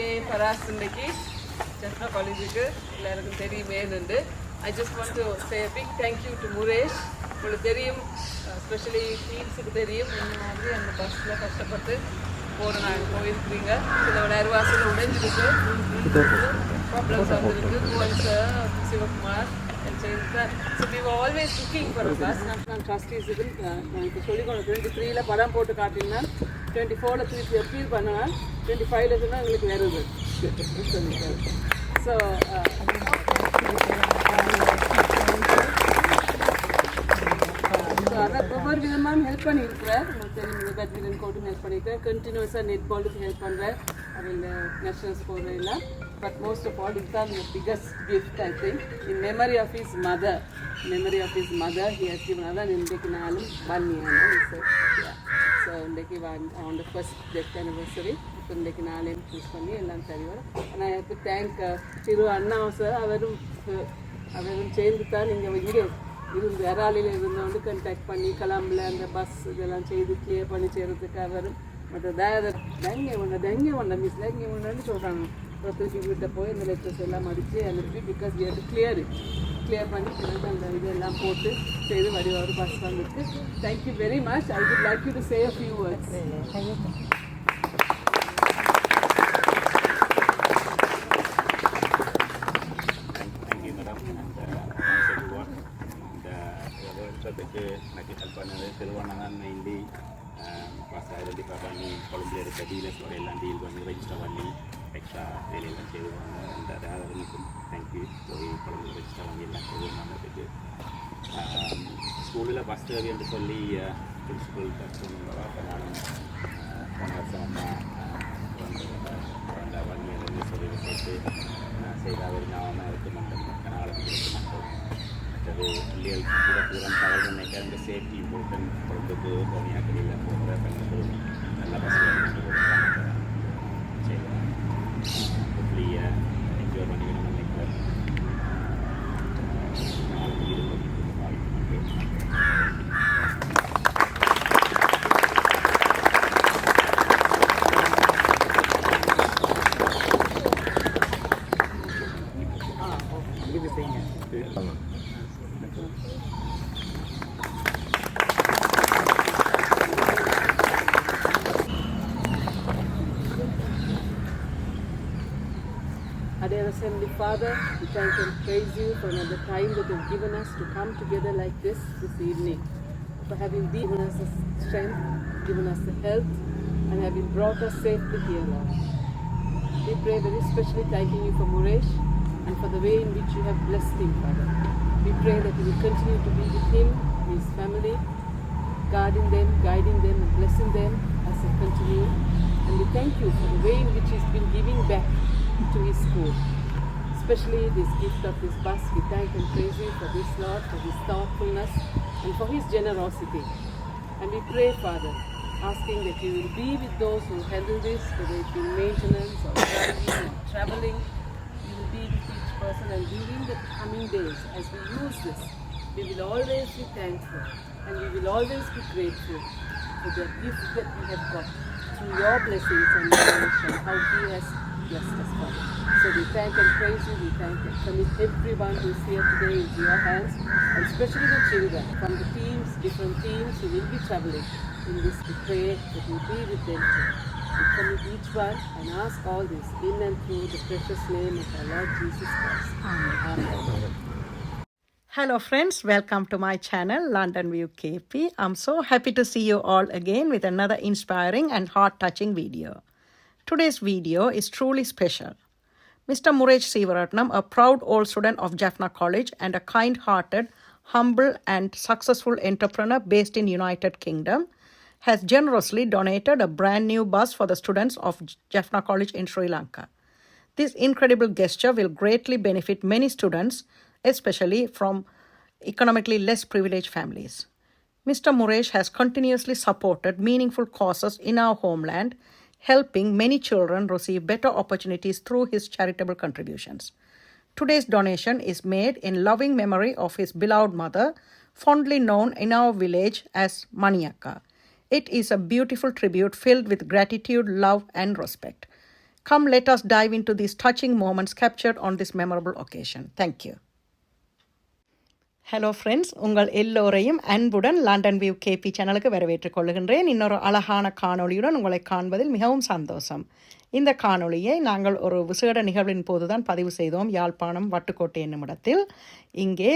birthday Faraz இன்னைக்கு Jaffna காலேஜுக்கு எல்லாருக்கும் தெரியுமேன்னு I just want to say a big thank you to Muresh. உங்களுக்கு தெரியும் especially teamsக்கு தெரியும் இந்த மாதிரி அந்த பஸ்ல கஷ்டப்பட்டு போறாங்க போயிருக்கீங்க சில நேரவாசில உடைஞ்சிருக்கு ப்ராப்ளம்ஸ் வந்திருக்கு once Sivakumar and Chandra. So we were always looking for a bus. நான் trustees நான் இப்போ சொல்லிக்கணும் 23ல படம் போட்டு காட்டினா 24ல திருப்பி அப்பீல் பண்ணுவேன் 25ல சொன்னா உங்களுக்கு வருது ஸோ அதான் ஒவ்வொரு விதமாக ஹெல்ப் பண்ணியிருக்கிறேன் உங்களுக்கு தெரியும் பேட்மிண்டன் கோர்ட்டும் ஹெல்ப் பண்ணியிருக்கேன் கண்டினியூஸாக நெட் பாலுக்கு ஹெல்ப் பண்ணுறேன் அதில் நேஷனல்ஸ் போகிறதெல்லாம் but most of all it's தான் biggest gift I think in memory of his mother he has given அதான் இன்றைக்கு நாளும் 1 year ஸோ இன்றைக்கு on the first death anniversary இப்போ இன்றைக்கு நாளையும் சூஸ் பண்ணி எல்லாம் சரி வரும் ஆனால் எனக்கு தேங்க் திரு அண்ணா சார் அவரும் சேர்ந்து தான் நீங்கள் இங்கே இருந்து அராலியில் இருந்தவங்க கண்டாக்ட் பண்ணி கலாமில் அந்த பஸ் இதெல்லாம் செய்து கிளியர் பண்ணி செய்கிறதுக்கு அவரும் மற்ற தைங்க ஒன்று மிஸ் தைங்க ஒன்றுன்னு சொல்கிறாங்க திருப்பி வீட்டை போய் இந்த லெட்டர்ஸ் எல்லாம் அடித்து அனுப்பி பிகாஸ் அது கிளியர் பண்ணி அந்த இதெல்லாம் போட்டு செய்து வடிவாக பஸ் வந்துருக்கு thank you very much I would like you to say a few words నాకు హెల్ప్ అనేది తెలుగున్నాను மெயின்லி பஸ் ஐடென்டிஃபை பண்ணி கொழும்புல இருக்க டீலர்ஸ் எல்லாம் டீல் பண்ணி ரெஜிஸ்டர் பண்ணி எக்ஸ்ட்ரா வேலையெல்லாம் செய்வாங்க அந்த அதாவதுக்கும் தேங்க்யூ போய் கொழும்புல ரெஜிஸ்டர் பண்ணி எல்லாம் செய்வாங்க ஸ்கூலில் பஸ் தேவை என்று சொல்லி பிரின்சிபல் சொன்னவங்க அப்போ நானும் போன வருஷம் அம்மா வங்கியிலிருந்து சொல்லி சேர்த்து செய்தால் ஒரு ஞாபகம் இருக்குது மக்கள் கனகாலத்துக்கு இருக்கு மக்கள் அது பிள்ளைகளுக்கு கூட தூரம் தவறு நினைக்க அந்த சேஃப்டி இம்பார்ட்டன்ட் குழந்தைக்கு தனியாக்கடியில் போகிற பெண்கள் நல்ல பசங்க செய்வோம் பிள்ளைய என்ஜாய் பண்ணிக்கணும் நினைக்கிறேன் Dear Heavenly Father, we thank and praise you for another time that you have given us to come together like this evening, for having given us the strength, given us the health, and having brought us safely here, Lord. We pray very especially thanking you for Muresh and for the way in which you have blessed him, Father. We pray that you will continue to be with him, his family, guarding them, guiding them, and blessing them as they continue. And we thank you for the way in which he's been giving back to his school, especially this gift of this bus. We thank and praise you for this, Lord, for his thoughtfulness and for his generosity. And we pray, Father, asking that you will be with those who handle this, whether it be maintenance or driving or traveling. You will be with each person, and during the coming days, as we use this, we will always be thankful and we will always be grateful for the gift that we have got through your blessings and and how he has blessed us, Father. So we thank and praise you. We thank and commit everyone who is here today into your hands, and especially the children from the teams, different teams who will be traveling in this. We pray that you be with them too. We commit each one and ask all this in and through the precious name of our Lord Jesus Christ. Amen. Hello friends, welcome to my channel London View KP. I'm so happy to see you all again with another inspiring and heart-touching video. Today's video is truly special. Mr. Muresh Sivaratnam, a proud old student of Jaffna College and a kind-hearted, humble and successful entrepreneur based in United Kingdom, has generously donated a brand new bus for the students of Jaffna College in Sri Lanka. This incredible gesture will greatly benefit many students, especially from economically less privileged families. Mr. Muresh has continuously supported meaningful causes in our homeland, helping many children receive better opportunities through his charitable contributions. Today's donation is made in loving memory of his beloved mother, fondly known in our village as Maniaka. It is a beautiful tribute filled with gratitude, love, and respect. Come, let us dive into these touching moments captured on this memorable occasion. Thank you. Hello friends, உங்கள் எல்லோரையும் அன்புடன் London view KP சேனலுக்கு வரவேற்றுக் கொள்கின்றேன். இன்னொரு அழகான காணொளியுடன் உங்களை காண்பதில் மிகவும் சந்தோஷம். இந்த காணொளியை நாங்கள் ஒரு விசேட நிகழ்வின் போதுதான் பதிவு செய்தோம். யாழ்ப்பாணம் வட்டுக்கோட்டை என்னும் இடத்தில். இங்கே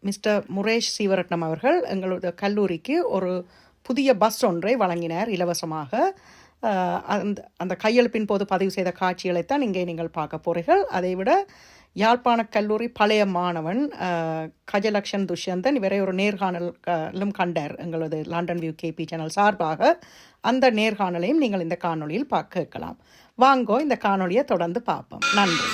மிஸ்டர் முரேஷ் சீவரட்னம் அவர்கள் எங்களுடைய கல்லூரிக்கு ஒரு புதிய பஸ் ஒன்றை வழங்கினார் இலவசமாக. அந்த கையெழுப்பின் போது பதிவு செய்த காட்சிகளைத்தான் இங்கே நீங்கள் பார்க்க போகிறீர்கள். அதைவிட யாழ்ப்பாண கல்லூரி பழைய மாணவன் கஜலக்ஷன் துஷ்யந்தன் இவரை ஒரு நேர்காணலும் கண்டார் எங்களது லண்டன் வியூ கேபி சேனல் சார்பாக. அந்த நேர்காணலையும் நீங்கள் இந்த காணொளியில் பார்க்க கேட்கலாம். வாங்கோ இந்த காணொளியை தொடர்ந்து பார்ப்போம். நன்றி.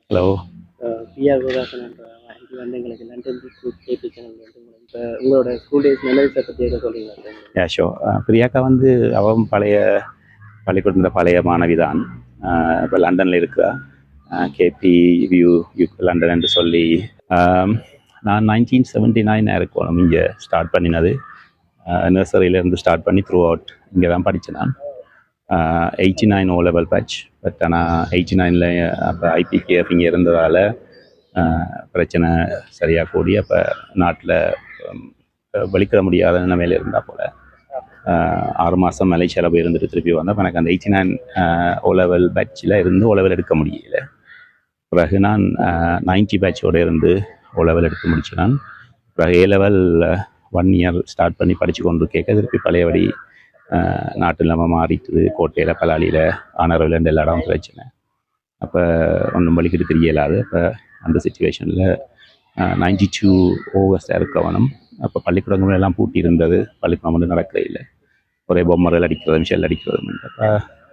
ஹலோ, பிஆர் கோதாசன் என்ற இது வந்து எங்களுக்கு லண்டன் கேபி சேனல் வந்து இப்போ உங்களோட ஸ்கூல் டேஸ் மெமரிஸை பற்றி எதை சொல்கிறீங்களா? ஷோ. பிரியாக்கா வந்து அவன் பழைய பள்ளிக்கூடத்தில் பழைய மாணவி தான். இப்போ லண்டனில் இருக்கிறா. கேபி வியூ லண்டன் என்று சொல்லி நான் 1979 இருக்கணும் இங்கே ஸ்டார்ட் பண்ணினது. நர்சரியிலேருந்து ஸ்டார்ட் பண்ணி த்ரூ அவுட் இங்கே தான் படித்தேன் நான். 89 O level பேட்ச். பட் ஆனால் 89 அப்போ ஐபிகேஎஃப் இங்கே இருந்ததால் பிரச்சனை சரியாக கூடி அப்போ நாட்டில் வலிக்கிற முடியாத நிலைமையில் இருந்தால் போல் 6 மாதம் மலேசியாவில் போய் இருந்துட்டு திருப்பி வந்தேன். அப்போ எனக்கு அந்த 89 O level பேட்சில் இருந்து O level எடுக்க முடியல. பிறகு நான் 90 பேட்சோடு இருந்து O level எடுத்து முடிச்சு நான். பிறகு A level 1 year ஸ்டார்ட் பண்ணி படித்து கொண்டு கேட்க திருப்பி பழையபடி நாட்டில் நம்ம மாறிட்டுது. கோட்டையில், பலாலியில், ஆனரவில் எல்லா இடம் பிரச்சனை. அப்போ ஒன்றும் வலிக்கிட்டு தெரியலாது. அப்போ அந்த சுச்சுவேஷனில் 92 August இருக்கவனும். அப்போ பள்ளிக்கூடங்கள் எல்லாம் பூட்டி இருந்தது. பள்ளிக்கூடம் வந்து நடக்கிறே இல்லை. ஒரே பொம்மர்கள் அடிக்கிறதும் ஷெல் அடிக்கிறதும். அப்போ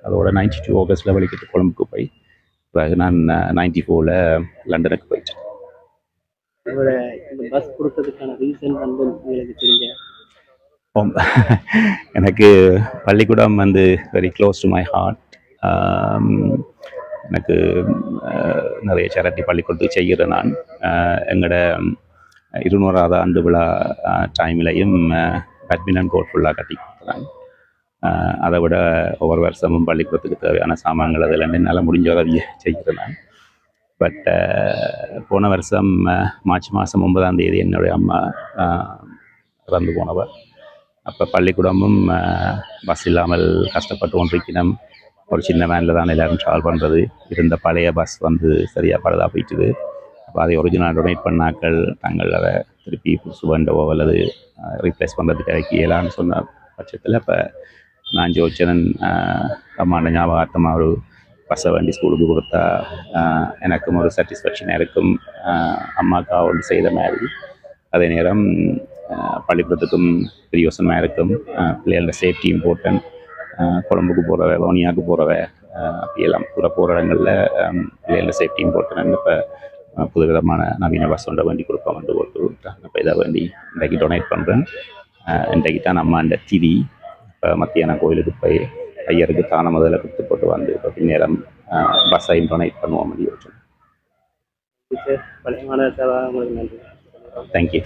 அதோட 92 August வலிக்கிட்டு கொழும்புக்கு போய் பிறகு நான் 94 லண்டனுக்கு போயிட்டேன். உங்களோட இந்த பஸ் கொடுத்ததுக்கான ரீசன் வந்து உங்களுக்கு தெரிஞ்ச? எனக்கு பள்ளிக்கூடம் வந்து very close to my heart. எனக்கு நிறைய சேரிட்டி பள்ளிக்கூடத்துக்கு செய்கிறேன் நான். எங்களோட 200வது ஆண்டு விழா டைம்லையும் பேட்மிண்டன் கோர்ட் ஃபுல்லாக கட்டி கொடுக்குறேன். அதை விட ஒவ்வொரு வருஷமும் பள்ளிக்கூடத்துக்கு தேவையான சாமான்கள் அதில் என்னால் முடிஞ்ச உதவியை செய்கிறேன் நான். பட் போன வருஷம் மார்ச் மாதம் 9ஆம் தேதி என்னுடைய அம்மா இறந்து போனவர். அப்போ பள்ளிக்கூடமும் பஸ் இல்லாமல் கஷ்டப்பட்டு கொண்டிருக்கணும். ஒரு சின்ன வேனில் தான் எல்லோரும் ட்ராவல் பண்ணுறது. இருந்த பழைய பஸ் வந்து சரியாக பழுதாக போயிட்டுது. அப்போ அதை ஒரிஜினல் டொனேட் பண்ணாக்கள் நாங்கள் அதை திருப்பி புதுசு வண்டவோ அல்லது ரீப்ளேஸ் பண்ணுறதுக்கு இறக்கியலான்னு சொன்ன பட்சத்தில் இப்போ நான் ஜோச்சனன் அம்மாண்ட ஞாபகார்த்தமாக ஒரு பஸ்ஸை வண்டி ஸ்கூலுக்கு கொடுத்தா எனக்கும் ஒரு சாட்டிஸ்ஃபேக்ஷனாக இருக்கும். அம்மாவுக்கு அவள் செய்த மாதிரி அதே நேரம் பள்ளிக்கூடத்துக்கும் பிரியோசனமாக இருக்கும். பிள்ளைகளோட சேஃப்டி இம்பார்ட்டன்ட். கொழம்புக்கு போகிறவ, வவுனியாவுக்கு போகிறவ, அப்படியெல்லாம் கூட போகிற இடங்களில் பிள்ளைகளோட சேஃப்டி இம்பார்ட்டன்ட். இப்போ புதுவிதமான நவீன பஸ் ஒன்றை வண்டி கொடுப்போம் வந்து போட்டு இப்போ இதை வண்டி இன்றைக்கு டொனேட் பண்ணுறேன். இன்றைக்கு தான் நம்ம அந்த திதி. இப்போ மத்தியானம் கோயிலுக்கு போய் ஐயருக்கு தான முதல்ல கொடுத்து போட்டு வந்து இப்போ பின்னேரம் பஸ்ஸையும் டொனேட் பண்ணுவோம் முடியும். பழைய மாணவர் சேவா உங்களுக்கு நன்றி. தேங்க்யூ.